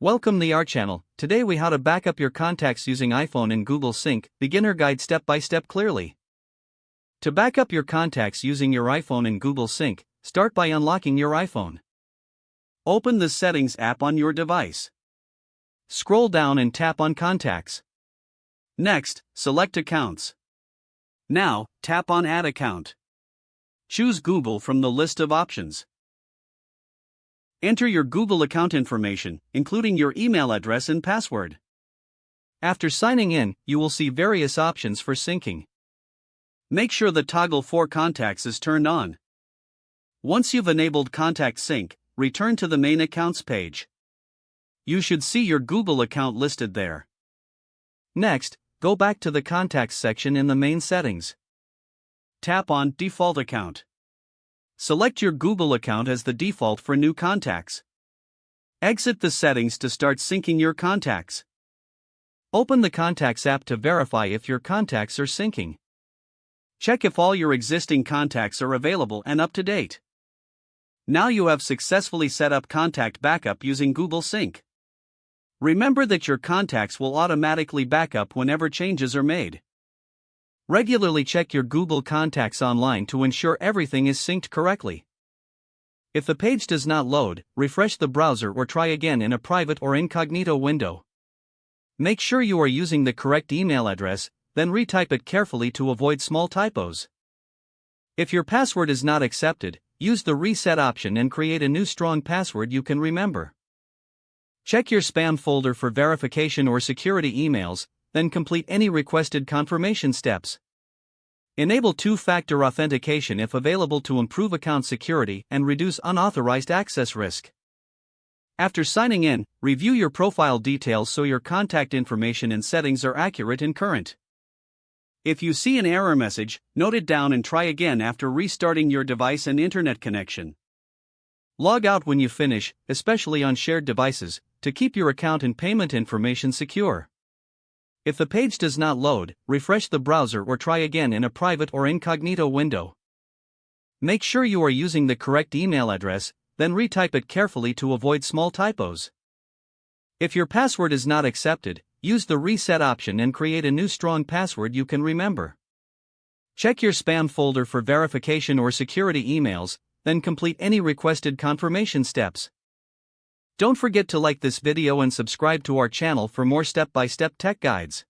Welcome to our channel. Today we how to back up your contacts using iPhone in Google Sync, beginner guide step by step clearly. To back up your contacts using your iPhone in Google Sync, start by unlocking your iPhone. Open the Settings app on your device. Scroll down and tap on Contacts. Next, select Accounts. Now, tap on Add Account. Choose Google from the list of options. Enter your Google account information, including your email address and password. After signing in, you will see various options for syncing. Make sure the toggle for contacts is turned on. Once you've enabled Contact Sync, return to the main accounts page. You should see your Google account listed there. Next, go back to the Contacts section in the main settings. Tap on Default Account. Select your Google account as the default for new contacts. Exit the settings to start syncing your contacts. Open the Contacts app to verify if your contacts are syncing. Check if all your existing contacts are available and up to date. Now you have successfully set up contact backup using Google Sync. Remember that your contacts will automatically back up whenever changes are made. Regularly check your Google Contacts online to ensure everything is synced correctly. If the page does not load, refresh the browser or try again in a private or incognito window. Make sure you are using the correct email address, then retype it carefully to avoid small typos. If your password is not accepted, use the reset option and create a new strong password you can remember. Check your spam folder for verification or security emails, then complete any requested confirmation steps. Enable two-factor authentication if available to improve account security and reduce unauthorized access risk. After signing in, review your profile details so your contact information and settings are accurate and current. If you see an error message, note it down and try again after restarting your device and internet connection. Log out when you finish, especially on shared devices, to keep your account and payment information secure. If the page does not load, refresh the browser or try again in a private or incognito window. Make sure you are using the correct email address, then retype it carefully to avoid small typos. If your password is not accepted, use the reset option and create a new strong password you can remember. Check your spam folder for verification or security emails, then complete any requested confirmation steps. Don't forget to like this video and subscribe to our channel for more step-by-step tech guides.